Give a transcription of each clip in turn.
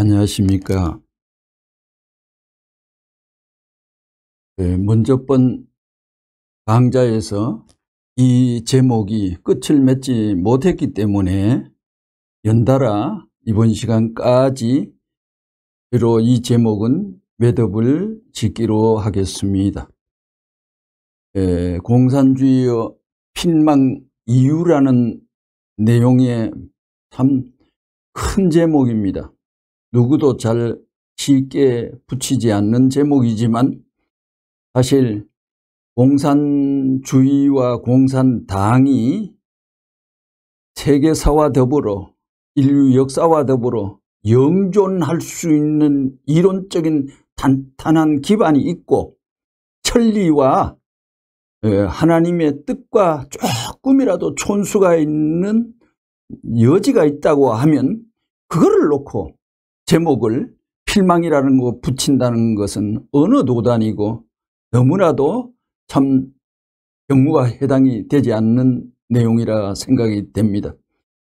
안녕하십니까. 먼저 번 강좌에서 이 제목이 끝을 맺지 못했기 때문에 연달아 이번 시간까지 주로 이 제목은 매듭을 짓기로 하겠습니다. 공산주의의 필망 이유라는 내용의 참 큰 제목입니다. 누구도 잘 쉽게 붙이지 않는 제목이지만 사실 공산주의와 공산당이 세계사와 더불어 인류 역사와 더불어 영존할 수 있는 이론적인 탄탄한 기반이 있고 천리와 하나님의 뜻과 조금이라도 촌수가 있는 여지가 있다고 하면 그거를 놓고 제목을 필망이라는 거 붙인다는 것은 어느 노단이고 너무나도 참 경무가 해당이 되지 않는 내용이라 생각이 됩니다.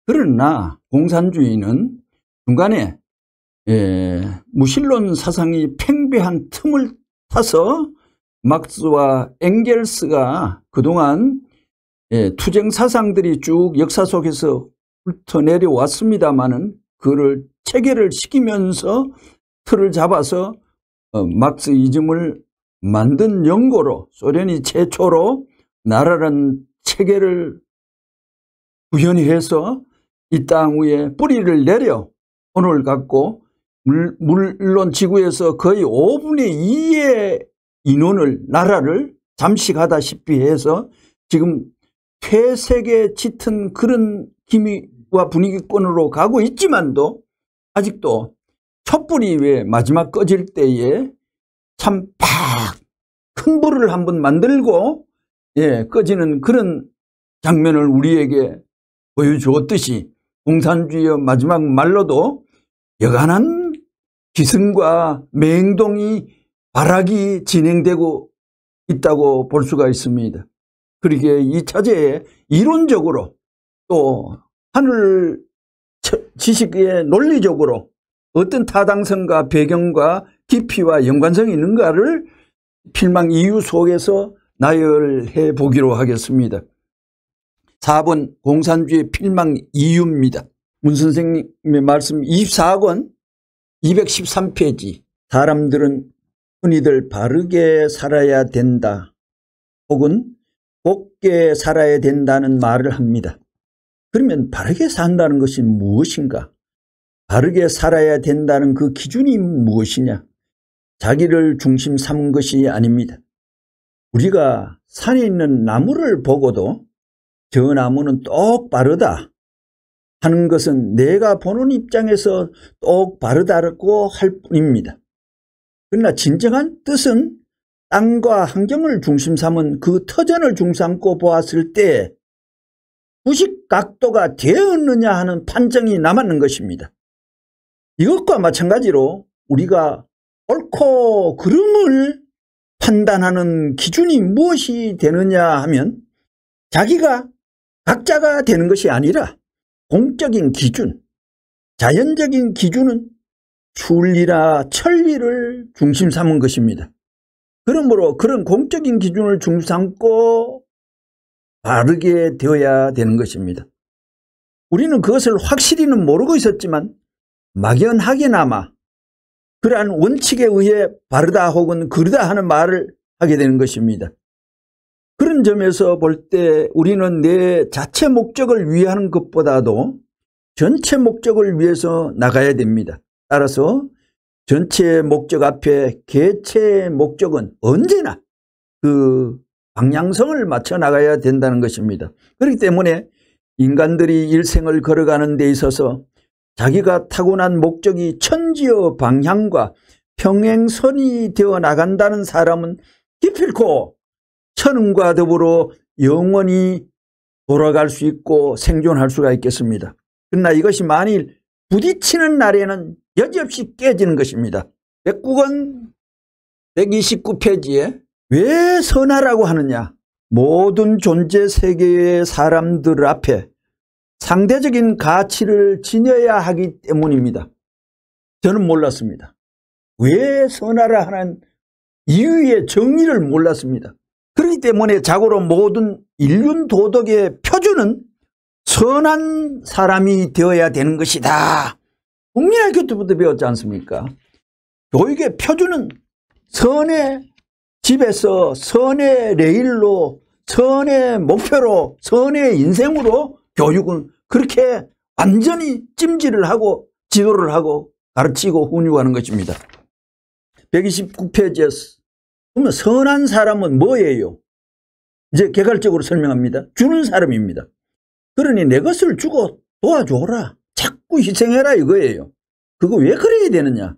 그러나 공산주의는 중간에 무신론 사상이 팽배한 틈을 타서 막스와 엥겔스가 그동안 투쟁 사상들이 쭉 역사 속에서 훑어내려왔습니다마는 그를 체계를 시키면서 틀을 잡아서 막스이즘을 만든 연고로 소련이 최초로 나라라는 체계를 구현해서 이 땅 위에 뿌리를 내려 오늘 갖고 물론 지구에서 거의 5분의 2의 인원을 나라를 잠식하다시피 해서 지금 퇴색에 짙은 그런 기미와 분위기권으로 가고 있지만도 아직도 촛불이 왜 마지막 꺼질 때에 참 팍 큰 불을 한번 만들고 꺼지는 그런 장면을 우리에게 보여주었듯이 공산주의의 마지막 말로도 여간한 기승과 맹동이 발악이 진행되고 있다고 볼 수가 있습니다. 그러기에 이 차제에 이론적으로 또 하늘 지식의 논리적으로 어떤 타당성과 배경과 깊이와 연관성이 있는가를 필망 이유 속에서 나열해 보기로 하겠습니다. 4번 공산주의 필망 이유입니다. 문 선생님의 말씀 24권 213페이지 사람들은 흔히들 바르게 살아야 된다 혹은 곱게 살아야 된다는 말을 합니다. 그러면 바르게 산다는 것이 무엇인가? 바르게 살아야 된다는 그 기준이 무엇이냐? 자기를 중심 삼은 것이 아닙니다. 우리가 산에 있는 나무를 보고도 저 나무는 똑바르다 하는 것은 내가 보는 입장에서 똑바르다고 할 뿐입니다. 그러나 진정한 뜻은 땅과 환경을 중심 삼은 그 터전을 중심 삼고 보았을 때 부식각도가 되었느냐 하는 판정이 남았는 것입니다. 이것과 마찬가지로 우리가 옳고 그름을 판단하는 기준이 무엇이 되느냐 하면 자기가 각자가 되는 것이 아니라 공적인 기준, 자연적인 기준은 순리나 천리를 중심 삼은 것입니다. 그러므로 그런 공적인 기준을 중심 삼고 바르게 되어야 되는 것입니다. 우리는 그것을 확실히는 모르고 있었지만 막연하게나마 그러한 원칙에 의해 바르다 혹은 그르다 하는 말을 하게 되는 것입니다. 그런 점에서 볼 때 우리는 내 자체 목적을 위하는 것보다도 전체 목적을 위해서 나가야 됩니다. 따라서 전체 목적 앞에 개체의 목적은 언제나 그 방향성을 맞춰 나가야 된다는 것입니다. 그렇기 때문에 인간들이 일생을 걸어가는 데 있어서 자기가 타고난 목적이 천지의 방향과 평행선이 되어 나간다는 사람은 기필코 천음과 더불어 영원히 돌아갈 수 있고 생존할 수가 있겠습니다. 그러나 이것이 만일 부딪히는 날에는 여지없이 깨지는 것입니다. 109권 129페이지에 왜 선하라고 하느냐? 모든 존재 세계의 사람들 앞에 상대적인 가치를 지녀야 하기 때문입니다. 저는 몰랐습니다. 왜 선하라 하는 이유의 정의를 몰랐습니다. 그렇기 때문에 자고로 모든 인륜 도덕의 표준은 선한 사람이 되어야 되는 것이다. 국민학교 때부터 배웠지 않습니까? 교육의 표준은 선의 집에서 선의 레일로, 선의 목표로, 선의 인생으로 교육은 그렇게 완전히 찜질을 하고 지도를 하고 가르치고 훈육하는 것입니다. 129페이지에서 그러면 선한 사람은 뭐예요? 이제 개괄적으로 설명합니다. 주는 사람입니다. 그러니 내 것을 주고 도와줘라. 자꾸 희생해라 이거예요. 그거 왜 그래야 되느냐?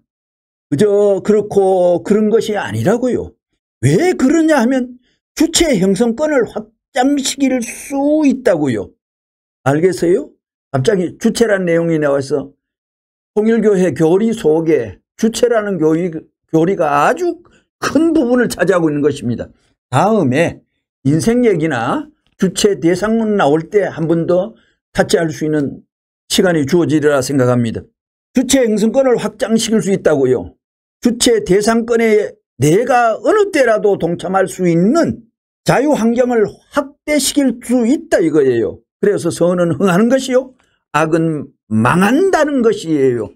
그저 그렇고 그런 것이 아니라고요. 왜 그러냐 하면 주체 형성권을 확장시킬 수 있다고요. 알겠어요? 갑자기 주체라는 내용이 나와서 통일교회 교리 속에 주체라는 교리가 아주 큰 부분을 차지하고 있는 것입니다. 다음에 인생 얘기나 주체 대상문 나올 때 한 번 더 타치할 수 있는 시간이 주어지리라 생각합니다. 주체 형성권을 확장시킬 수 있다고요. 주체 대상권에 내가 어느 때라도 동참할 수 있는 자유환경을 확대시킬 수 있다 이거예요. 그래서 선은 흥하는 것이요 악은 망한다는 것이에요.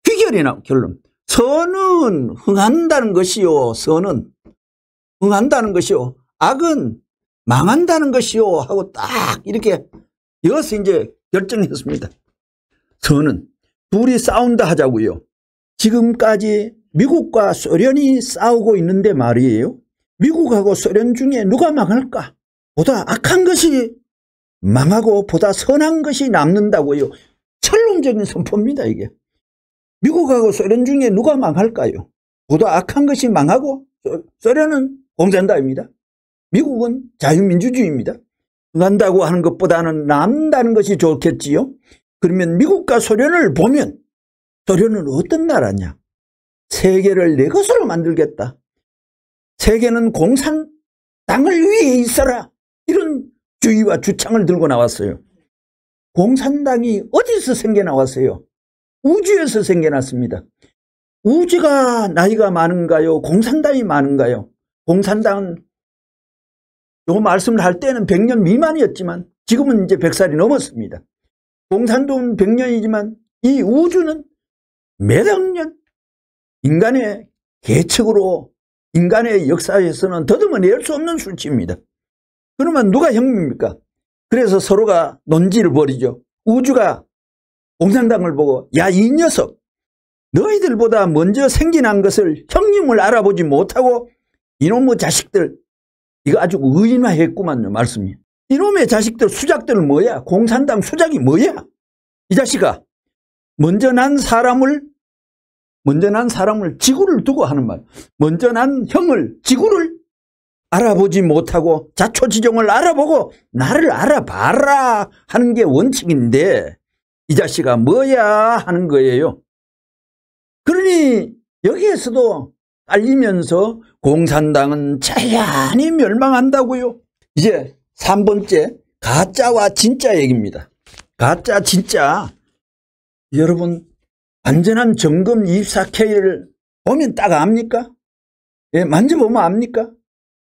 귀결이나 결론. 선은 흥한다는 것이요 선은 흥한다는 것이요 악은 망한다는 것이요 하고 딱 이렇게 여기서 이제 결정했습니다. 선은 둘이 싸운다 하자고요. 지금까지 미국과 소련이 싸우고 있는데 말이에요. 미국하고 소련 중에 누가 망할까? 보다 악한 것이 망하고 보다 선한 것이 남는다고요. 철론적인 선포입니다 이게. 미국하고 소련 중에 누가 망할까요? 보다 악한 것이 망하고 소련은 공산당입니다. 미국은 자유민주주의입니다. 흥한다고 하는 것보다는 남다는 것이 좋겠지요. 그러면 미국과 소련을 보면 소련은 어떤 나라냐? 세계를 내 것으로 만들겠다. 세계는 공산당을 위해 있어라. 이런 주의와 주창을 들고 나왔어요. 공산당이 어디서 생겨나왔어요? 우주에서 생겨났습니다. 우주가 나이가 많은가요? 공산당이 많은가요? 공산당은 요 말씀을 할 때는 100년 미만이었지만 지금은 이제 100살이 넘었습니다. 공산당은 100년이지만 이 우주는 몇억 년 인간의 계측으로 인간의 역사에서는 더듬어낼 수 없는 수치입니다. 그러면 누가 형입니까? 그래서 서로가 논지를 벌이죠. 우주가 공산당을 보고 야 이 녀석 너희들보다 먼저 생겨난 것을 형님을 알아보지 못하고 이놈의 자식들 이거 아주 의인화했구만요 말씀이. 이놈의 자식들 수작들 뭐야? 공산당 수작이 뭐야? 이 자식아 먼저 난 사람을 지구를 두고 하는 말. 먼저 난 형을 지구를 알아보지 못하고 자초지종을 알아보고 나를 알아봐라 하는 게 원칙인데 이 자식아 뭐야 하는 거예요. 그러니 여기에서도 알리면서 공산당은 자연히 멸망한다고요. 이제 3번째 가짜와 진짜 얘기입니다. 가짜 진짜 여러분 완전한 점검 24K를 보면 딱 압니까? 예, 만져보면 압니까?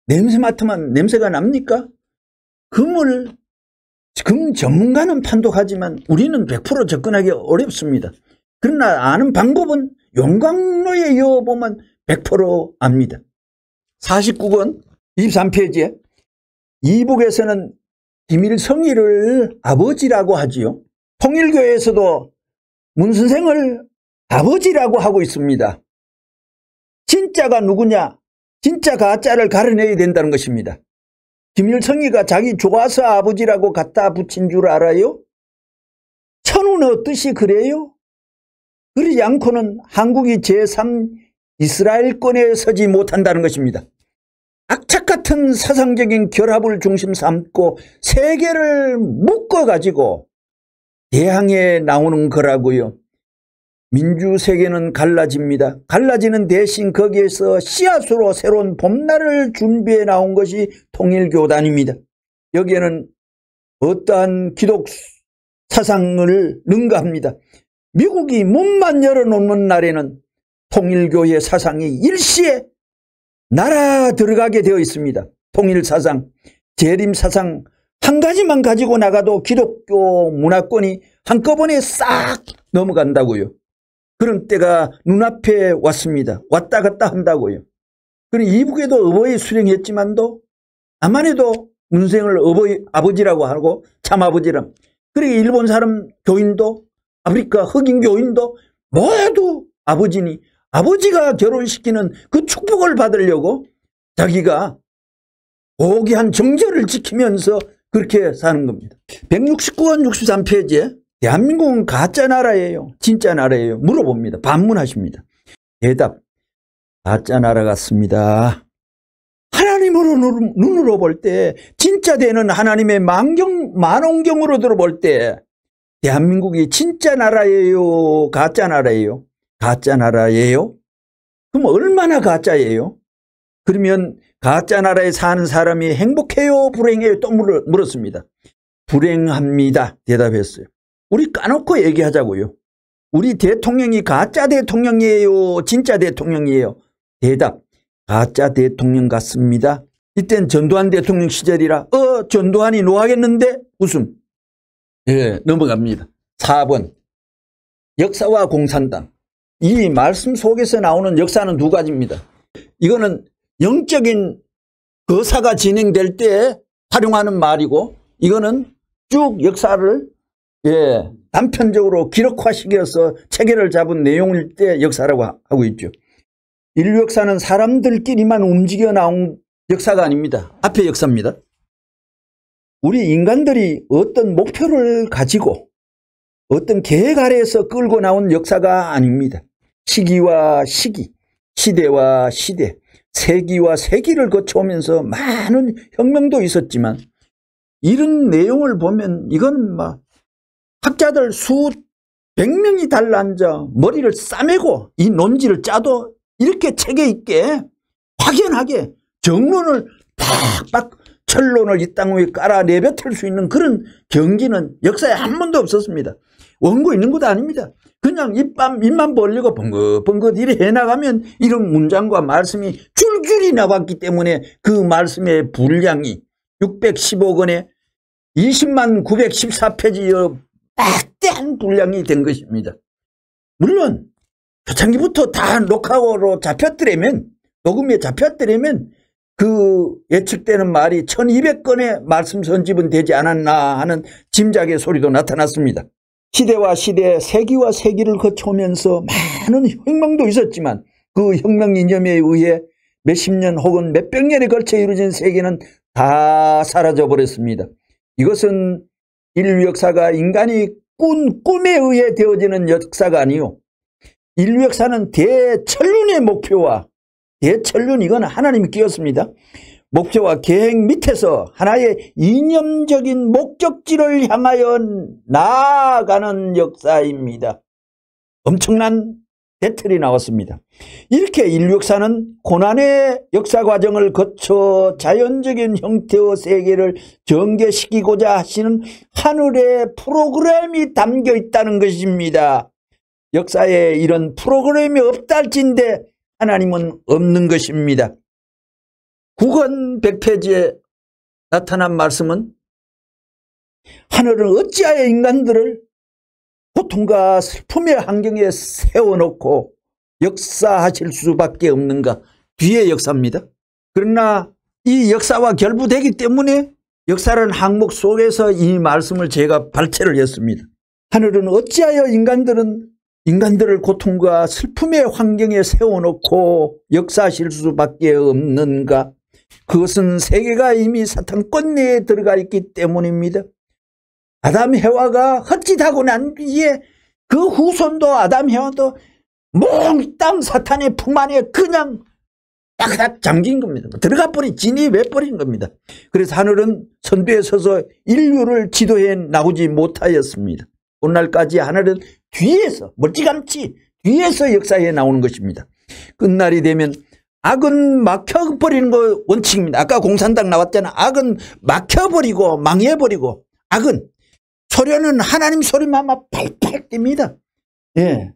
냄새 맡으면 냄새가 납니까? 금 전문가는 판독하지만 우리는 100% 접근하기 어렵습니다. 그러나 아는 방법은 용광로에 이어보면 100% 압니다. 49권 23페이지에 이북에서는 김일성이를 아버지라고 하지요. 통일교에서도 문선생을 아버지라고 하고 있습니다. 진짜가 누구냐? 진짜 가짜를 가려내야 된다는 것입니다. 김일성이가 자기 좋아서 아버지라고 갖다 붙인 줄 알아요? 천우는 어떠시 그래요? 그러지 않고는 한국이 제3 이스라엘권에 서지 못한다는 것입니다. 악착 같은 사상적인 결합을 중심 삼고 세계를 묶어가지고 대항해 나오는 거라고요. 민주세계는 갈라집니다. 갈라지는 대신 거기에서 씨앗으로 새로운 봄날을 준비해 나온 것이 통일교단입니다. 여기에는 어떠한 기독 사상을 능가합니다. 미국이 문만 열어놓는 날에는 통일교의 사상이 일시에 날아 들어가게 되어 있습니다. 통일사상, 재림사상 한 가지만 가지고 나가도 기독교 문화권이 한꺼번에 싹 넘어간다고요. 그런 때가 눈앞에 왔습니다. 왔다 갔다 한다고요. 그럼 이북에도 어버이 수령했지만도 남한에도 문생을 아버지라고 하고 참아버지람. 그리고 일본 사람 교인도 아프리카 흑인 교인도 모두 아버지니 아버지가 결혼시키는 그 축복을 받으려고 자기가 고귀한 정절을 지키면서 그렇게 사는 겁니다. 169권 63페이지에 대한민국은 가짜 나라예요? 진짜 나라예요? 물어봅니다. 반문하십니다. 대답, 가짜 나라 같습니다. 하나님으로 눈으로 볼 때 진짜 되는 하나님의 만원경으로 들어볼 때 대한민국이 진짜 나라예요? 가짜 나라예요? 가짜 나라예요? 그럼 얼마나 가짜예요? 그러면 가짜 나라에 사는 사람이 행복해요? 불행해요? 또 물었습니다. 불행합니다. 대답했어요. 우리 까놓고 얘기하자고요. 우리 대통령이 가짜 대통령이에요? 진짜 대통령이에요? 대답, 가짜 대통령 같습니다. 이땐 전두환 대통령 시절이라 전두환이 노하겠는데? 웃음. 예, 넘어갑니다. 4번 역사와 공산당. 이 말씀 속에서 나오는 역사는 두 가지입니다. 이거는 영적인 거사가 진행될 때 활용하는 말이고 이거는 쭉 역사를 단편적으로 기록화시켜서 체계를 잡은 내용일 때 역사라고 하고 있죠. 인류 역사는 사람들끼리만 움직여 나온 역사가 아닙니다. 앞에 역사입니다. 우리 인간들이 어떤 목표를 가지고 어떤 계획 아래에서 끌고 나온 역사가 아닙니다. 시기와 시기, 시대와 시대, 세기와 세기를 거쳐오면서 많은 혁명도 있었지만 이런 내용을 보면 이건 막 학자들 수백 명이 달라앉아 머리를 싸매고 이 논지를 짜도 이렇게 체계 있게 확연하게 정론을 팍팍 철론을 이 땅 위에 깔아 내뱉을 수 있는 그런 경지는 역사에 한 번도 없었습니다. 원고 있는 것도 아닙니다. 그냥 입만 벌리고 벙긋벙긋 이래 해나가면 이런 문장과 말씀이 줄줄이 나왔기 때문에 그 말씀의 분량이 615 권에 20만 914페이지의 막대한 분량이 된 것입니다. 물론 초창기부터 다 녹화로 잡혔더라면 녹음에 잡혔더라면 그 예측되는 말이 1200건의 말씀 선집은 되지 않았나 하는 짐작의 소리도 나타났습니다. 시대와 시대, 세기와 세기를 거쳐오면서 많은 혁명도 있었지만 그 혁명 이념에 의해 몇십 년 혹은 몇백 년에 걸쳐 이루어진 세계는 다 사라져 버렸습니다. 이것은 인류 역사가 인간이 꾼 꿈에 의해 되어지는 역사가 아니요. 인류 역사는 대천륜의 목표와 대천륜 이건 하나님이 끼었습니다. 목표와 계획 밑에서 하나의 이념적인 목적지를 향하여 나아가는 역사입니다. 엄청난 배틀이 나왔습니다. 이렇게 인류 역사는 고난의 역사 과정을 거쳐 자연적인 형태의 세계를 전개시키고자 하시는 하늘의 프로그램이 담겨 있다는 것입니다. 역사에 이런 프로그램이 없다 할진데 하나님은 없는 것입니다. 9권 100페이지에 나타난 말씀은 하늘은 어찌하여 인간들을 고통과 슬픔의 환경에 세워놓고 역사하실 수밖에 없는가. 뒤의 역사입니다. 그러나 이 역사와 결부되기 때문에 역사라는 항목 속에서 이 말씀을 제가 발췌를 했습니다. 하늘은 어찌하여 인간들을 고통과 슬픔의 환경에 세워놓고 역사하실 수밖에 없는가. 그것은 세계가 이미 사탄권 내에 들어가 있기 때문입니다. 아담 해와가 헛짓하고 난 뒤에 그 후손도 아담 해와도 몽땅 사탄의 품 안에 그냥 딱딱 잠긴 겁니다. 들어가 버린 진입해버린 겁니다. 그래서 하늘은 선두에 서서 인류를 지도해 나오지 못하였습니다. 오늘날까지 하늘은 뒤에서 멀찌감치 뒤에서 역사에 나오는 것입니다. 끝날이 되면 악은 막혀버리는 거 원칙입니다. 아까 공산당 나왔잖아. 악은 막혀버리고 망해버리고 악은 소련은 하나님 소리만 막 팔팔 띱니다. 예.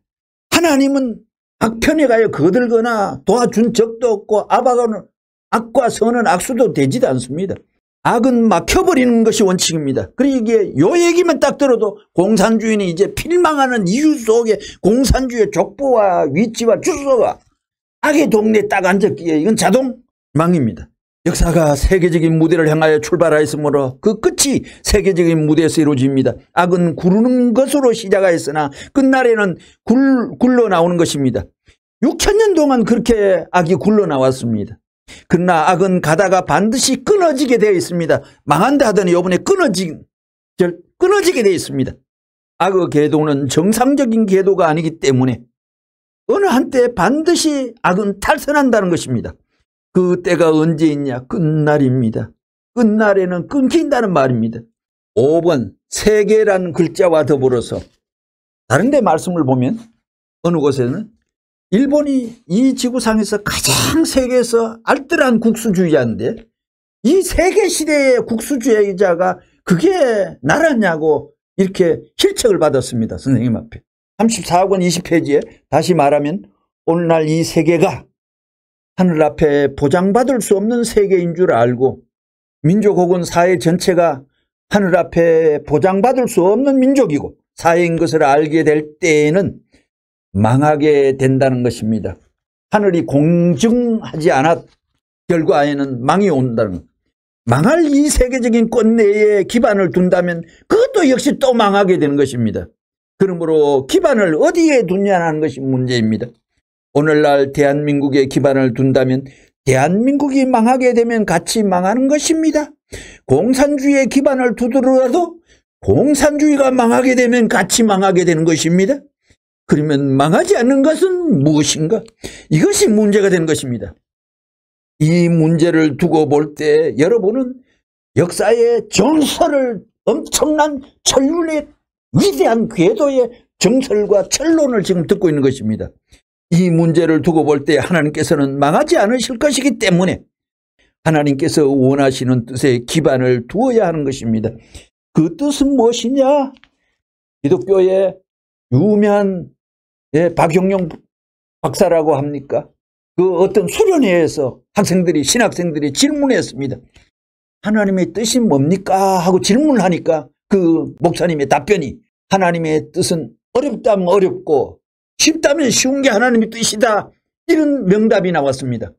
하나님은 악편에 가여 거들거나 도와준 적도 없고 악과 선은 악수도 되지도 않습니다. 악은 막혀버리는 것이 원칙입니다. 그리고 이게 요 얘기만 딱 들어도 공산주의는 이제 필망하는 이유 속에 공산주의의 족보와 위치와 주소가 악의 동네에 딱 앉았기에 이건 자동 망입니다. 역사가 세계적인 무대를 향하여 출발하였으므로 그 끝이 세계적인 무대에서 이루어집니다. 악은 구르는 것으로 시작하였으나 끝날에는 굴러 나오는 것입니다. 6,000년 동안 그렇게 악이 굴러 나왔습니다. 그러나 악은 가다가 반드시 끊어지게 되어 있습니다. 망한다 하더니 이번에 끊어지게 되어 있습니다. 악의 궤도는 정상적인 궤도가 아니기 때문에 어느 한때 반드시 악은 탈선한다는 것입니다. 그 때가 언제 있냐? 끝날입니다. 끝날에는 끊긴다는 말입니다. 5번 세계라는 글자와 더불어서 다른 데 말씀을 보면 어느 곳에는 일본이 이 지구상에서 가장 세계에서 알뜰한 국수주의자인데 이 세계시대의 국수주의자가 그게 나라냐고 이렇게 실책을 받았습니다. 선생님 앞에. 34권 20페이지에 다시 말하면 오늘날 이 세계가 하늘 앞에 보장받을 수 없는 세계인 줄 알고 민족 혹은 사회 전체가 하늘 앞에 보장받을 수 없는 민족이고 사회인 것을 알게 될 때에는 망하게 된다는 것입니다. 하늘이 공정하지 않았 결과에는 망이 온다는 것. 망할 이 세계적인 꽃내에 기반을 둔다면 그것도 역시 또 망하게 되는 것입니다. 그러므로 기반을 어디에 두냐는 것이 문제입니다. 오늘날 대한민국에 기반을 둔다면 대한민국이 망하게 되면 같이 망하는 것입니다. 공산주의에 기반을 두더라도 공산주의가 망하게 되면 같이 망하게 되는 것입니다. 그러면 망하지 않는 것은 무엇인가? 이것이 문제가 되는 것입니다. 이 문제를 두고 볼 때 여러분은 역사의 정설을 엄청난 천륜의 위대한 궤도의 정설과 철론을 지금 듣고 있는 것입니다. 이 문제를 두고 볼 때 하나님께서는 망하지 않으실 것이기 때문에 하나님께서 원하시는 뜻에 기반을 두어야 하는 것입니다. 그 뜻은 무엇이냐? 기독교의 유명한 박용영 박사라고 합니까? 그 어떤 수련회에서 신학생들이 질문했습니다. 하나님의 뜻이 뭡니까? 하고 질문을 하니까 그 목사님의 답변이 하나님의 뜻은 어렵다면 어렵고 쉽다면 쉬운 게 하나님의 뜻이다. 이런 명답이 나왔습니다.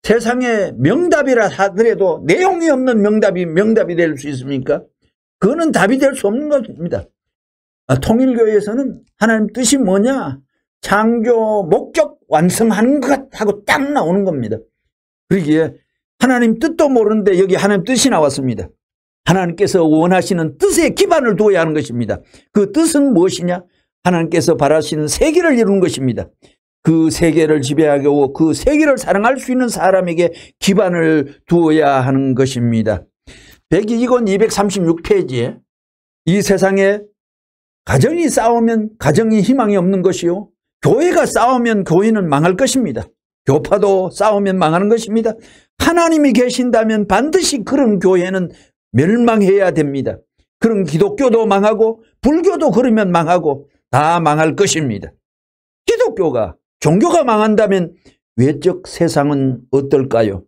세상에 명답이라 하더라도 내용이 없는 명답이 될 수 있습니까? 그거는 답이 될 수 없는 것입니다. 통일교에서는 하나님 뜻이 뭐냐? 창조 목적 완성하는 것 하고 딱 나오는 겁니다. 그러기에 하나님 뜻도 모르는데 여기 하나님 뜻이 나왔습니다. 하나님께서 원하시는 뜻에 기반을 두어야 하는 것입니다. 그 뜻은 무엇이냐? 하나님께서 바라시는 세계를 이루는 것입니다. 그 세계를 지배하고 그 세계를 사랑할 수 있는 사람에게 기반을 두어야 하는 것입니다. 102권 236페이지에 이 세상에 가정이 싸우면 가정이 희망이 없는 것이요 교회가 싸우면 교회는 망할 것입니다. 교파도 싸우면 망하는 것입니다. 하나님이 계신다면 반드시 그런 교회는 멸망해야 됩니다. 그런 기독교도 망하고 불교도 그러면 망하고 다 망할 것입니다. 기독교가 종교가 망한다면 외적 세상은 어떨까요?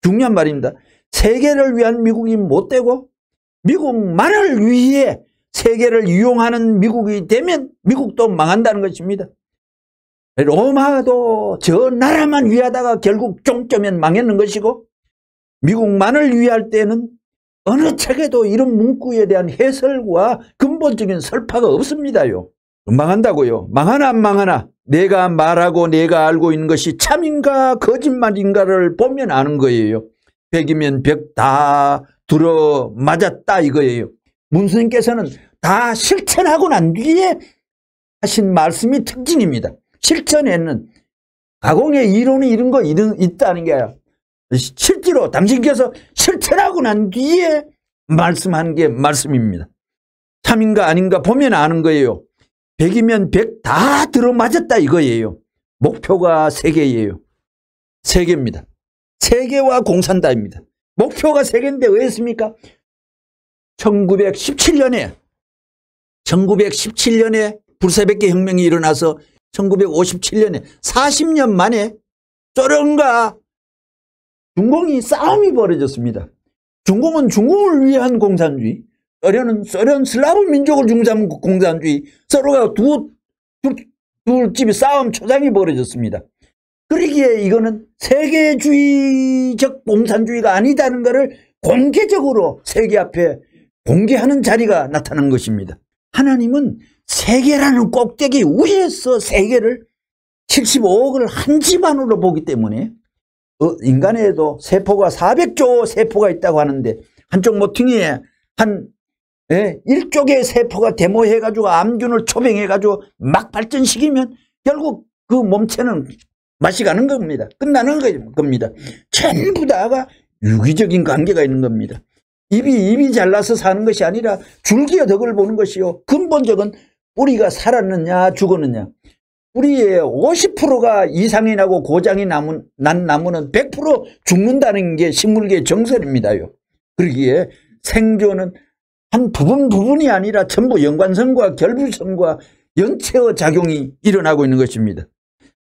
중요한 말입니다. 세계를 위한 미국이 못되고 미국만을 위해 세계를 이용하는 미국이 되면 미국도 망한다는 것입니다. 로마도 저 나라만 위하다가 결국 종점엔 망했는 것이고 미국만을 위할 때는 어느 책에도 이런 문구에 대한 해설과 근본적인 설파가 없습니다요. 망한다고요. 망하나 안 망하나 내가 말하고 내가 알고 있는 것이 참인가 거짓말인가를 보면 아는 거예요. 100이면 100 다 들어 맞았다 이거예요. 문스님께서는 다 실천하고 난 뒤에 하신 말씀이 특징입니다. 실천에는 가공의 이론이 이런 거 있다는 게 아니라 실제로 당신께서 실천하고 난 뒤에 말씀한 게 말씀입니다. 참인가 아닌가 보면 아는 거예요. 100이면 100 다 들어맞았다 이거예요. 목표가 세계예요. 세계입니다. 세계와 공산당입니다. 목표가 세계인데 왜 했습니까? 1917년에 불새벽기 혁명이 일어나서 1957년에 40년 만에 소련과 중공이 싸움이 벌어졌습니다. 중공은 중공을 위한 공산주의, 소련은 소련 슬라브 민족을 중심한 공산주의, 서로가 두 집이 싸움 초장이 벌어졌습니다. 그러기에 이거는 세계주의적 공산주의가 아니다는 것을 공개적으로 세계 앞에 공개하는 자리가 나타난 것입니다. 하나님은 세계라는 꼭대기 위에서 세계를 75억을 한 집안으로 보기 때문에 인간에도 세포가 400조 세포가 있다고 하는데 한쪽 모퉁이에 한 1쪽의 세포가 데모해가지고 암균을 초빙해가지고 막 발전시키면 결국 그 몸체는 맛이 가는 겁니다. 끝나는 겁니다. 전부 다가 유기적인 관계가 있는 겁니다. 입이 잘나서 사는 것이 아니라 줄기의 덕을 보는 것이요. 근본적은 뿌리가 살았느냐 죽었느냐. 뿌리의 50%가 이상이 나고 고장이 난 나무는 100% 죽는다는 게 식물계의 정설입니다요. 그러기에 생존은 한 부분이 아니라 전부 연관성과 결부성과 연체의 작용이 일어나고 있는 것입니다.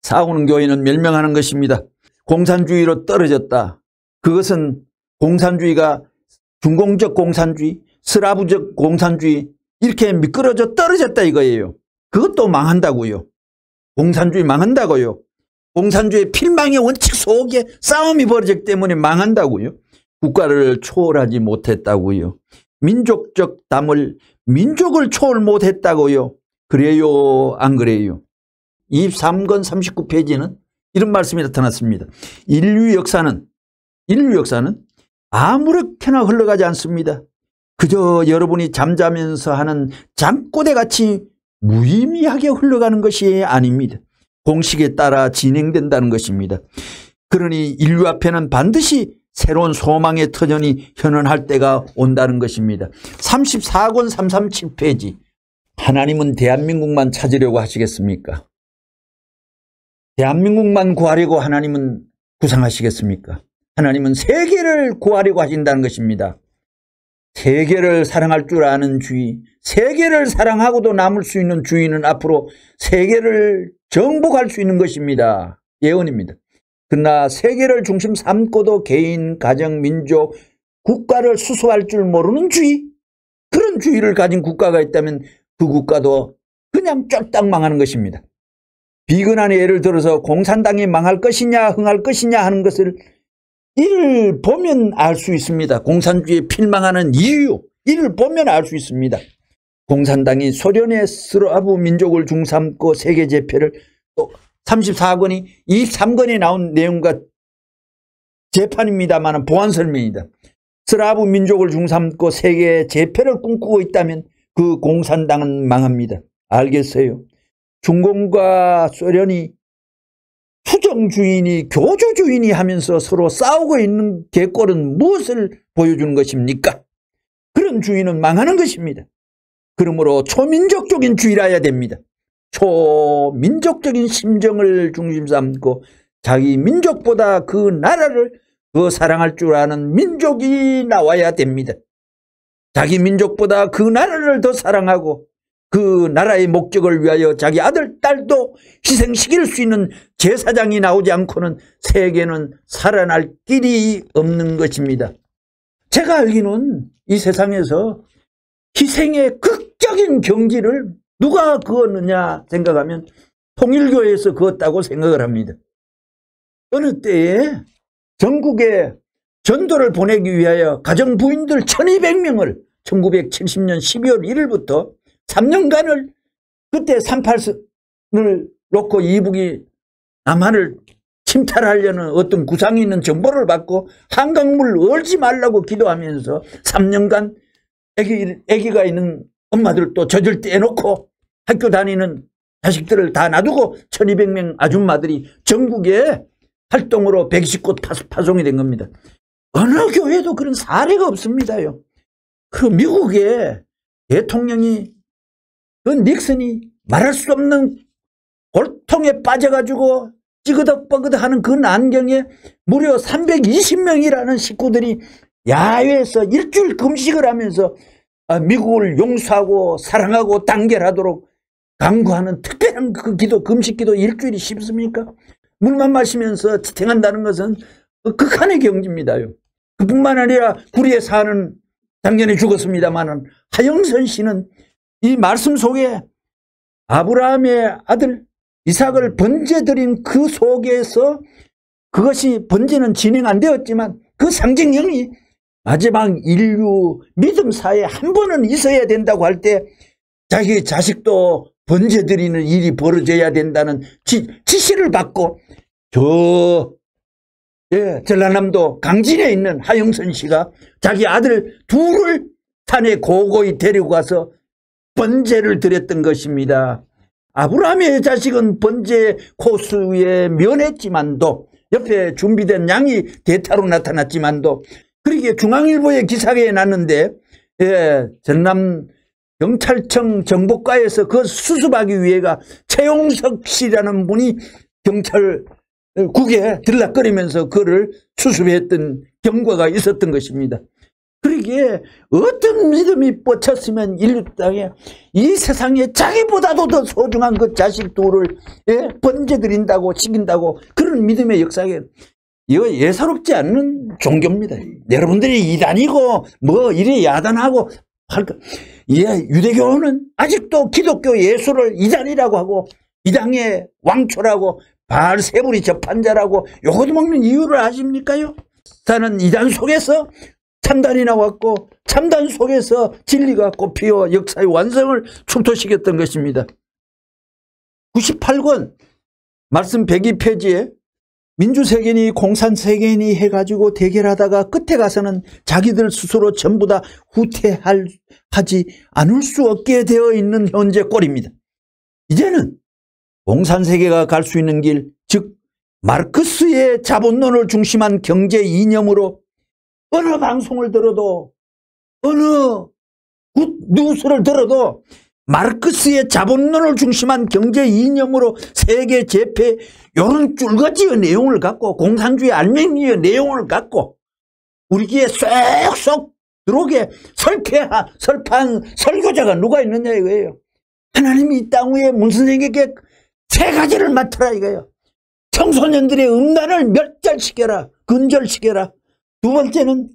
싸우는 교회는 멸명하는 것입니다. 공산주의로 떨어졌다. 그것은 공산주의가 중공적 공산주의, 슬라브적 공산주의 이렇게 미끄러져 떨어졌다 이거예요. 그것도 망한다고요. 공산주의 망한다고요. 공산주의 필망의 원칙 속에 싸움이 벌어졌기 때문에 망한다고요. 국가를 초월하지 못했다고요. 민족적 담을 민족을 초월 못했다고요. 그래요 안 그래요? 23권 39페이지는 이런 말씀이 나타났습니다. 인류 역사는 아무렇게나 흘러가지 않습니다. 그저 여러분이 잠자면서 하는 잠꼬대같이 무의미하게 흘러가는 것이 아닙니다. 공식에 따라 진행된다는 것입니다. 그러니 인류 앞에는 반드시 새로운 소망의 터전이 현현할 때가 온다는 것입니다. 34권 337페이지. 하나님은 대한민국만 찾으려고 하시겠습니까? 대한민국만 구하려고 하나님은 구상하시겠습니까? 하나님은 세계를 구하려고 하신다는 것입니다. 세계를 사랑할 줄 아는 주의, 세계를 사랑하고도 남을 수 있는 주의는 앞으로 세계를 정복할 수 있는 것입니다. 예언입니다. 그러나 세계를 중심 삼고도 개인, 가정, 민족, 국가를 수수할 줄 모르는 주의, 그런 주의를 가진 국가가 있다면 그 국가도 그냥 쫄딱 망하는 것입니다. 비근한 예를 들어서 공산당이 망할 것이냐 흥할 것이냐 하는 것을 이를 보면 알 수 있습니다. 공산주의에 필망하는 이유, 이를 보면 알 수 있습니다. 공산당이 소련의 슬라브 민족을 중삼고 세계 제패를, 또 34권이 23권에 나온 내용과 재판입니다만 보완 설명이다. 슬라브 민족을 중삼고 세계 제패를 꿈꾸고 있다면 그 공산당은 망합니다. 알겠어요? 중공과 소련이 투정주의니 교조주의니 하면서 서로 싸우고 있는 객꼴은 무엇을 보여주는 것입니까? 그런 주의는 망하는 것입니다. 그러므로 초민족적인 주의라야 됩니다. 초민족적인 심정을 중심 삼고 자기 민족보다 그 나라를 더 사랑할 줄 아는 민족이 나와야 됩니다. 자기 민족보다 그 나라를 더 사랑하고 그 나라의 목적을 위하여 자기 아들, 딸도 희생시킬 수 있는 제사장이 나오지 않고는 세계는 살아날 길이 없는 것입니다. 제가 알기는 이 세상에서 희생의 극적인 경지를 누가 그었느냐 생각하면 통일교회에서 그었다고 생각을 합니다. 어느 때에 전국에 전도를 보내기 위하여 가정부인들 1200명을 1970년 12월 1일부터 3년간을 그때 38선을 놓고 이북이 남한을 침탈하려는 어떤 구상이 있는 정보를 받고 한강물 얼지 말라고 기도하면서 3년간 아기가 있는 엄마들도 젖을 떼놓고 학교 다니는 자식들을 다 놔두고 1200명 아줌마들이 전국에 활동으로 120곳 파송이 된 겁니다. 어느 교회도 그런 사례가 없습니다요. 그리고 미국의 대통령이 그 닉슨이 말할 수 없는 골통에 빠져가지고 찌그덕버그덕하는 그 난경에 무려 320명이라는 식구들이 야외에서 일주일 금식을 하면서 미국을 용서하고 사랑하고 단결하도록 강구하는 특별한 그 기도, 금식기도 일주일이 쉽습니까? 물만 마시면서 지탱한다는 것은 극한의 경지입니다요. 그뿐만 아니라 구리에 사는 작년에 죽었습니다만 하영선 씨는 이 말씀 속에 아브라함의 아들 이삭을 번제드린 그 속에서 그것이 번제는 진행 안 되었지만 그 상징형이 마지막 인류 믿음사에 한 번은 있어야 된다고 할 때 자기 자식도 번제드리는 일이 벌어져야 된다는 지시를 받고 전라남도 강진에 있는 하영선 씨가 자기 아들 둘을 산에 고고히 데리고 가서 번제를 드렸던 것입니다. 아브라함의 자식은 번제 코스에 면했지만도 옆에 준비된 양이 대타로 나타났지만도 그러게 중앙일보의 기사에 났는데 전남 경찰청 정보과에서 그 수습하기 위해가 최용석 씨라는 분이 경찰국에 들락거리면서 그를 수습했던 경과가 있었던 것입니다. 그러기에 어떤 믿음이 뻗쳤으면 인류 땅에 이 세상에 자기보다도 더 소중한 그 자식 둘을 번제드린다고 시킨다고 그런 믿음의 역사에 이거 예사롭지 않는 종교입니다. 여러분들이 이단이고 뭐 이래 야단하고 유대교는 아직도 기독교 예수를 이단이라고 하고 이단의 왕초라고 바알세불이 접한자라고 요것도 먹는 이유를 아십니까요? 나는 이단 속에서 참단이 나왔고 참단 속에서 진리가 꽃피어 역사의 완성을 출토시켰던 것입니다. 98권 말씀 102페이지에 민주세계니 공산세계니 해가지고 대결하다가 끝에 가서는 자기들 스스로 전부 다 후퇴하지 않을 수 없게 되어 있는 현재 꼴입니다. 이제는 공산세계가 갈 수 있는 길, 즉 마르크스의 자본론을 중심한 경제 이념으로 어느 방송을 들어도 어느 뉴스를 들어도 마르크스의 자본론을 중심한 경제 이념으로 세계 재패 이런 줄거지의 내용을 갖고 공산주의 알맹이의 내용을 갖고 우리 귀에 쏙쏙 들어오게 설파한 설교자가 누가 있느냐 이거예요. 하나님이 이 땅 위에 문선생에게 세 가지를 맡으라 이거예요. 청소년들의 음란을 멸절시켜라, 근절시켜라. 두 번째는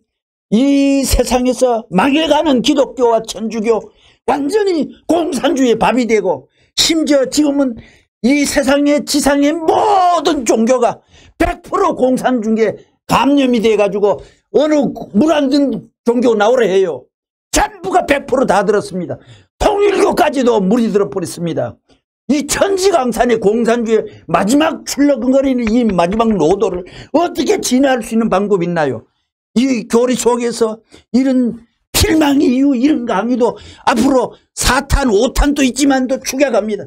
이 세상에서 망해가는 기독교와 천주교 완전히 공산주의의 밥이 되고 심지어 지금은 이 세상의 지상의 모든 종교가 100% 공산주의에 감염이 돼가지고 어느 물 안 든 종교 나오라 해요. 전부가 100% 다 들었습니다. 통일교까지도 물이 들어버렸습니다. 이 천지강산의 공산주의 마지막 출렁거리는 이 마지막 노도를 어떻게 진화할 수 있는 방법이 있나요? 이 교리 속에서 이런 필망 이유 이런 강의도 앞으로 4탄 5탄도 있지만도 추격합니다.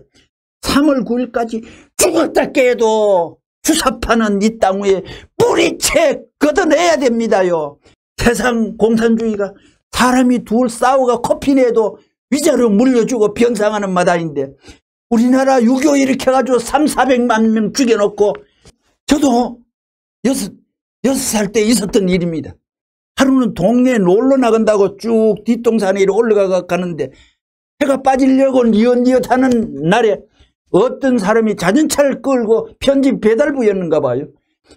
3월 9일까지 죽었다 깨도 주사파는 이 땅 위에 뿌리채 걷어내야 됩니다요. 세상 공산주의가 사람이 둘 싸우가 커피 내도 위자료 물려주고 병상하는 마당인데 우리나라 6.25 일으켜가지고 300~400만 명 죽여놓고 저도 6살 때 있었던 일입니다. 하루는 동네에 놀러 나간다고 쭉 뒷동산에 이렇게 올라가 가는데 해가 빠지려고 니엇니엇 하는 날에 어떤 사람이 자전차를 끌고 편집 배달부였는가 봐요.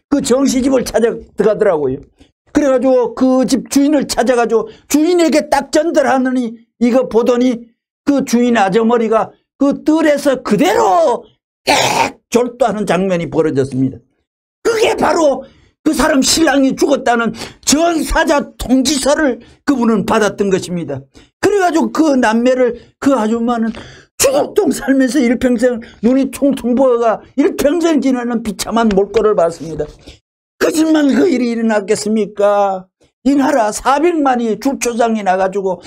그 정시집을 찾아 들어가더라고요. 그래가지고 그 집 주인을 찾아가지고 주인에게 딱 전달하느니 이거 보더니 그 주인 아저머니가 그 뜰에서 그대로 꽥 졸도하는 장면이 벌어졌습니다. 그게 바로 그 사람 신랑이 죽었다는 전사자 통지서를 그분은 받았던 것입니다. 그래가지고 그 남매를 그 아줌마는 주걱동 살면서 일평생 눈이 퉁퉁 부어가 일평생 지나는 비참한 몰골을 봤습니다. 거짓말 그 일이 일어났겠습니까? 이 나라 400만이 주초장이 나가지고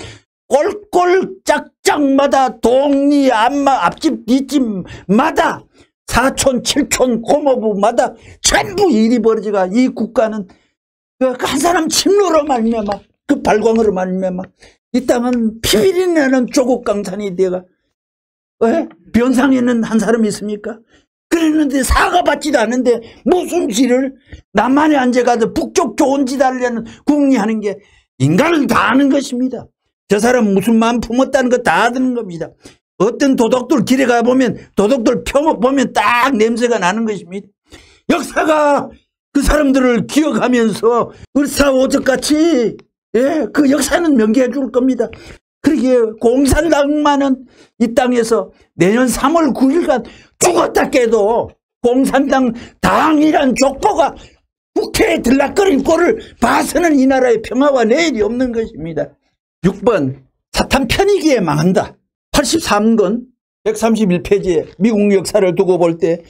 꼴꼴 짝짝마다 동리 안마 앞집 뒷집마다 사촌 칠촌 고모부마다 전부 일이 벌어지가 이 국가는 한 사람 침노로 말미암아 그 발광으로 말미암아 이 땅은 피비리 나는 조국 강산이 되어가 변상에는 한 사람이 있습니까? 그랬는데 사과받지도 않는데 무슨 짓을 남한에 앉아가도 북쪽 좋은 짓 하려는 궁리하는 게 인간은 다 아는 것입니다. 저 사람 무슨 마음 품었다는 거 다 아는 겁니다. 어떤 도둑들 길에 가보면 도둑들 표목 보면 딱 냄새가 나는 것입니다. 역사가 그 사람들을 기억하면서 을사오적같이 그 역사는 명기해 줄 겁니다. 그러기에 공산당만은 이 땅에서 내년 3월 9일간 죽었다 깨도 공산당 당이란 족보가 국회에 들락거릴 꼴을 봐서는 이 나라의 평화와 내일이 없는 것입니다. 6번 사탄 편이기에 망한다. 83권 131페이지에 미국 역사를 두고 볼 때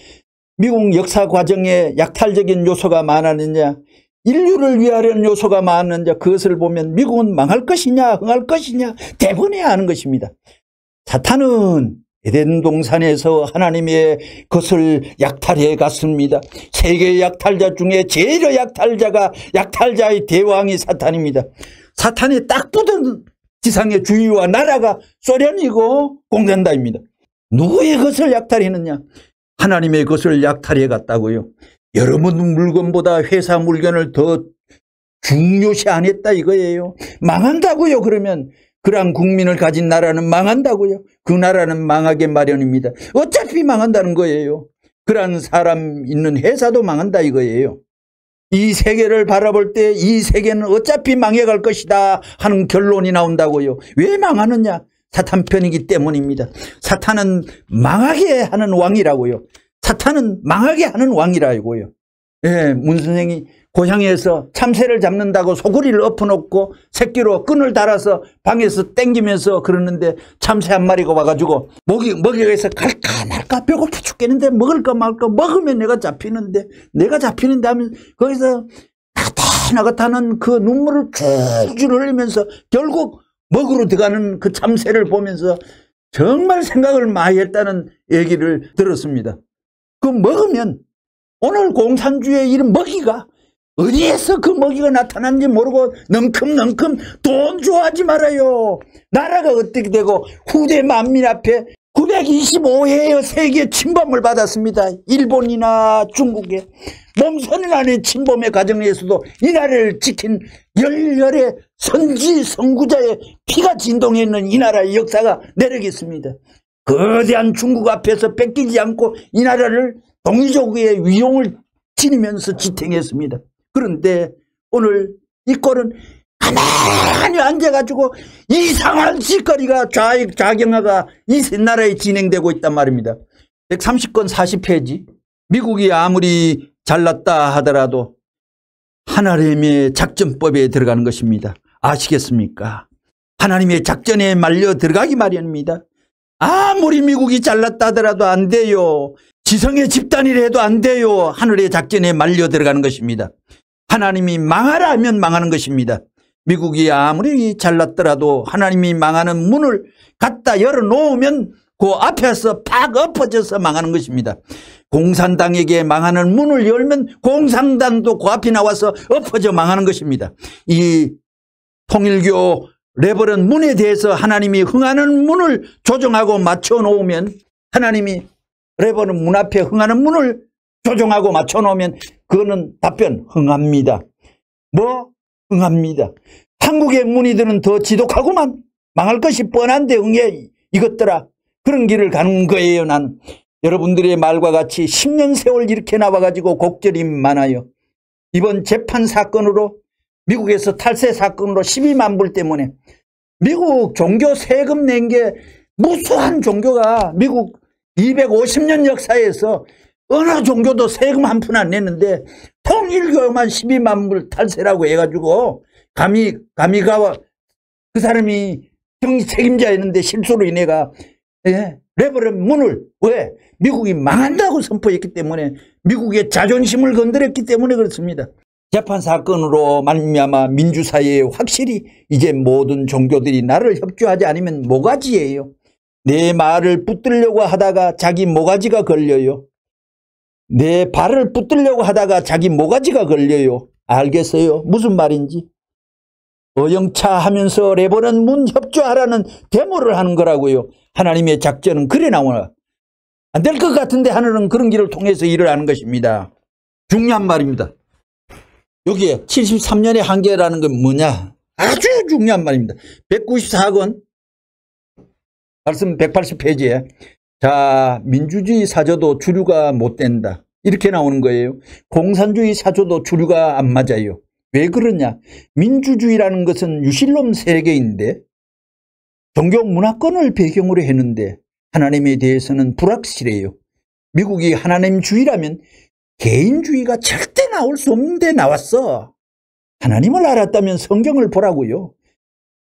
미국 역사 과정에 약탈적인 요소가 많았느냐, 인류를 위하려는 요소가 많았느냐, 그것을 보면 미국은 망할 것이냐 흥할 것이냐 대번해야 하는 것입니다. 사탄은 에덴 동산에서 하나님의 것을 약탈해 갔습니다. 세계 약탈자 중에 제일 약탈자의 대왕이 사탄입니다. 사탄이 딱 붙은 지상의 주위와 나라가 소련이고 공산당입니다. 누구의 것을 약탈했느냐? 하나님의 것을 약탈해 갔다고요. 여러분 물건보다 회사 물건을 더 중요시 안 했다 이거예요. 망한다고요. 그러면 그러한 국민을 가진 나라는 망한다고요. 그 나라는 망하게 마련입니다. 어차피 망한다는 거예요. 그러한 사람 있는 회사도 망한다 이거예요. 이 세계를 바라볼 때 이 세계는 어차피 망해갈 것이다 하는 결론이 나온다고요. 왜 망하느냐? 사탄 편이기 때문입니다. 사탄은 망하게 하는 왕이라고요. 사탄은 망하게 하는 왕이라고요. 문 선생이 고향에서 참새를 잡는다고 소쿠리를 엎어놓고 새끼로 끈을 달아서 방에서 땡기면서 그러는데 참새 한 마리가 와가지고 먹이에서 갈까 말까 배고파 죽겠는데 먹을까 말까 먹으면 내가 잡히는데 하면 거기서 나긋나긋하는 그 눈물을 줄줄 흘리면서 결국 먹으러 들어가는 그 참새를 보면서 정말 생각을 많이 했다는 얘기를 들었습니다. 그 먹으면 오늘 공산주의의 이런 먹이가 어디에서 그 먹이가 나타났는지 모르고 넘큼넘큼 돈 좋아하지 말아요. 나라가 어떻게 되고 후대 만민 앞에 925회의 세계 침범을 받았습니다. 일본이나 중국에 몸선을 안에 침범의 과정에서도 이 나라를 지킨 열렬의 선지 선구자의 피가 진동해 있는 이 나라의 역사가 내려겠습니다. 거대한 중국 앞에서 뺏기지 않고 이 나라를 동이족의 위용을 지니면서 지탱했습니다. 그런데 오늘 이 꼴은 가만히 앉아가지고 이상한 짓거리가 좌경화가 이 나라에 진행되고 있단 말입니다. 130권 40페이지 미국이 아무리 잘났다 하더라도 하나님의 작전법에 들어가는 것입니다. 아시겠습니까? 하나님의 작전에 말려 들어가기 마련입니다. 아무리 미국이 잘났다 하더라도 안 돼요. 지성의 집단이라 해도 안 돼요. 하늘의 작전에 말려 들어가는 것입니다. 하나님이 망하라 하면 망하는 것입니다. 미국이 아무리 잘났더라도 하나님이 망하는 문을 갖다 열어놓으면 그 앞에서 팍 엎어져서 망하는 것입니다. 공산당에게 망하는 문을 열면 공산당도 그 앞에 나와서 엎어져 망하는 것입니다. 이 통일교 레버런 문에 대해서 하나님이 흥하는 문을 조정하고 맞춰놓으면 하나님이 레버런 문 앞에 흥하는 문을 조정하고 맞춰놓으면 그거는 답변 흥합니다. 뭐? 흥합니다. 한국의 문의들은 더 지독하고만 망할 것이 뻔한데 응해 이것들아 그런 길을 가는 거예요. 난 여러분들의 말과 같이 10년 세월 이렇게 나와가지고 곡절이 많아요. 이번 재판 사건으로 미국에서 탈세 사건으로 12만 불 때문에 미국 종교 세금 낸 게 무수한 종교가 미국 250년 역사에서 어느 종교도 세금 한 푼 안 냈는데 통일교만 12만 불 탈세라고 해가지고 가미가와 그 사람이 책임자였는데 실수로 인해가 레버런 문을 왜? 미국이 망한다고 선포했기 때문에 미국의 자존심을 건드렸기 때문에 그렇습니다. 재판 사건으로 말미암아 민주사회에 확실히 이제 모든 종교들이 나를 협조하지 않으면 모가지예요. 내 말을 붙들려고 하다가 자기 모가지가 걸려요. 내 발을 붙들려고 하다가 자기 모가지가 걸려요. 알겠어요? 무슨 말인지. 어영차 하면서 레버런 문 협조하라는 데모를 하는 거라고요. 하나님의 작전은 그래 나오나. 안 될 것 같은데 하늘은 그런 길을 통해서 일을 하는 것입니다. 중요한 말입니다. 여기에 73년의 한계라는 건 뭐냐? 아주 중요한 말입니다. 194권 말씀 180페이지에 자, 민주주의 사조도 주류가 못 된다. 이렇게 나오는 거예요. 공산주의 사조도 주류가 안 맞아요. 왜 그러냐? 민주주의라는 것은 유실론 세계인데 종교 문화권을 배경으로 했는데 하나님에 대해서는 불확실해요. 미국이 하나님주의라면 개인주의가 절대 나올 수 없는데 나왔어. 하나님을 알았다면 성경을 보라고요.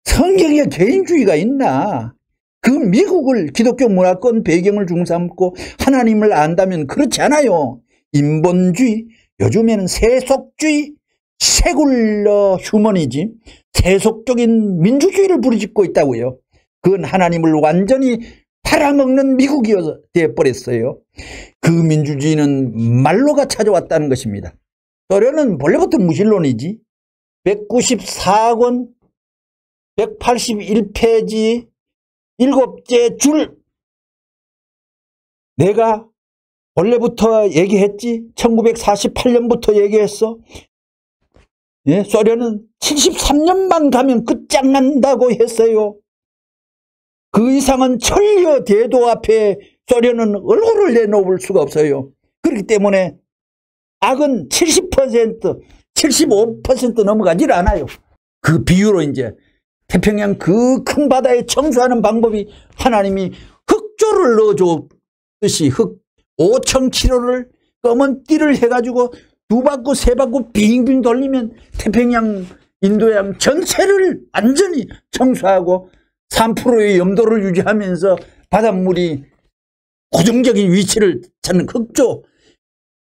성경에 개인주의가 있나? 그 미국을 기독교 문화권 배경을 중삼고 하나님을 안다면 그렇지 않아요. 인본주의, 요즘에는 세속주의, 세굴러 휴머니즘, 세속적인 민주주의를 부르짖고 있다고요. 그건 하나님을 완전히 팔아먹는 미국이 되어버렸어요. 그 민주주의는 말로가 찾아왔다는 것입니다. 소련은 본래부터 무신론이지. 194권 181페이지 7째 줄 내가 원래부터 얘기했지. 1948년부터 얘기했어. 예, 소련은 73년만 가면 끝장난다고 했어요. 그 이상은 천려 대도 앞에 소련은 얼굴을 내놓을 수가 없어요. 그렇기 때문에 악은 70%, 75% 넘어가질 않아요. 그 비유로 이제 태평양 그 큰 바다에 청소하는 방법이 하나님이 흑조를 넣어줬듯이 5,000km를 검은 띠를 해가지고 2바퀴 3바퀴 빙빙 돌리면 태평양 인도양 전체를 완전히 청소하고 3%의 염도를 유지하면서 바닷물이 고정적인 위치를 찾는 흑조.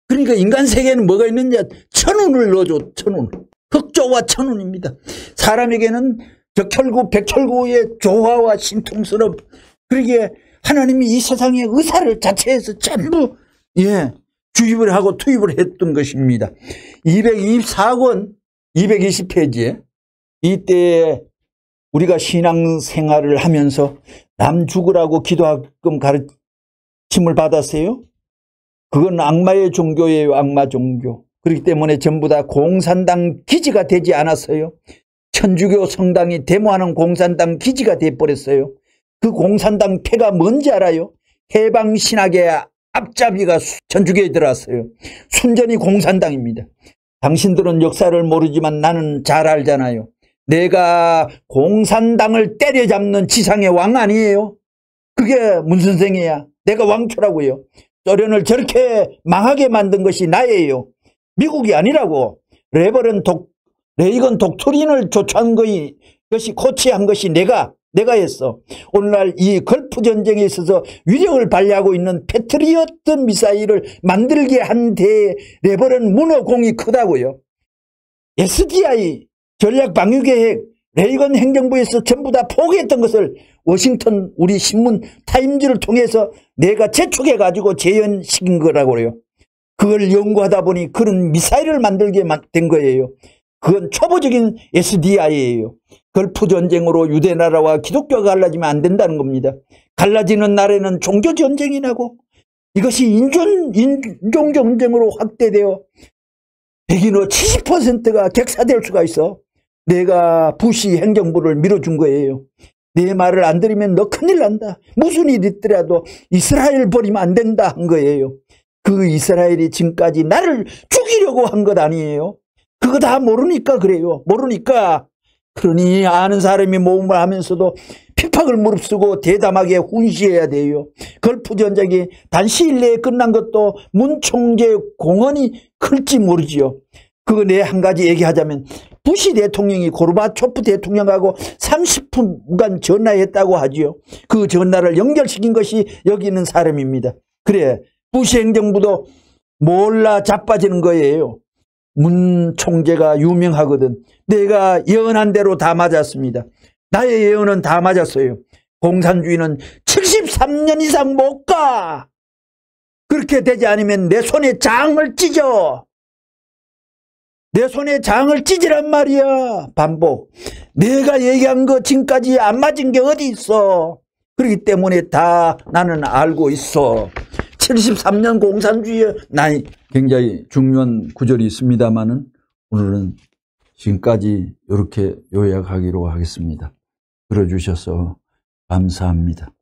그러니까 인간 세계에는 뭐가 있느냐? 천운을 넣어줘. 천운. 흑조와 천운입니다. 사람에게는 적혈구, 백혈구의 조화와 신통스럽. 그러기에 하나님이 이 세상의 의사를 자체에서 전부 주입을 하고 투입을 했던 것입니다. 224권 220페이지에 이때 우리가 신앙생활을 하면서 남 죽으라고 기도하끔 가르침을 받았어요. 그건 악마의 종교예요. 악마 종교. 그렇기 때문에 전부 다 공산당 기지가 되지 않았어요. 천주교 성당이 데모하는 공산당 기지가 돼버렸어요. 그 공산당 폐가 뭔지 알아요? 해방신학의 앞잡이가 천주교에 들어왔어요. 순전히 공산당입니다. 당신들은 역사를 모르지만 나는 잘 알잖아요. 내가 공산당을 때려잡는 지상의 왕 아니에요? 그게 문선생이야. 내가 왕초라고요. 소련을 저렇게 망하게 만든 것이 나예요. 미국이 아니라고. 레이건 독트린을 조초한 것이 코치한 것이 내가 했어. 오늘날 이 걸프 전쟁에 있어서 위력을 발휘하고 있는 패트리어트 미사일을 만들게 한 데 레버런 문어공이 크다고요. SDI 전략 방위계획 레이건 행정부에서 전부 다 포기했던 것을 워싱턴 우리 신문 타임즈를 통해서 내가 재촉해 가지고 재현시킨 거라고 그래요. 그걸 연구하다 보니 그런 미사일을 만들게 된 거예요. 그건 초보적인 SDI예요. 걸프 전쟁으로 유대 나라와 기독교가 갈라지면 안 된다는 겁니다. 갈라지는 날에는 종교 전쟁이 나고 이것이 인종 전쟁으로 확대되어 백인의 70%가 객사될 수가 있어. 내가 부시 행정부를 밀어준 거예요. 내 말을 안 들으면 너 큰일 난다. 무슨 일 있더라도 이스라엘 버리면 안 된다 한 거예요. 그 이스라엘이 지금까지 나를 죽이려고 한 것 아니에요. 그거 다 모르니까 그래요. 모르니까. 그러니 아는 사람이 모험을 하면서도 핍박을 무릅쓰고 대담하게 훈시해야 돼요. 걸프 전쟁이 단시일 내에 끝난 것도 문 총재 공헌이 클지 모르지요. 그거 내 한 가지 얘기하자면 부시 대통령이 고르바초프 대통령하고 30분간 전화했다고 하지요. 그 전화를 연결시킨 것이 여기 있는 사람입니다. 그래, 부시 행정부도 몰라 자빠지는 거예요. 문 총재가 유명하거든. 내가 예언한 대로 다 맞았습니다. 나의 예언은 다 맞았어요. 공산주의는 73년 이상 못 가. 그렇게 되지 않으면 내 손에 장을 찢어. 내 손에 장을 찢으란 말이야. 반복. 내가 얘기한 거 지금까지 안 맞은 게 어디 있어. 그렇기 때문에 다 나는 알고 있어. 73년 공산주의에 나이 굉장히 중요한 구절이 있습니다만은 오늘은 지금까지 이렇게 요약하기로 하겠습니다. 들어주셔서 감사합니다.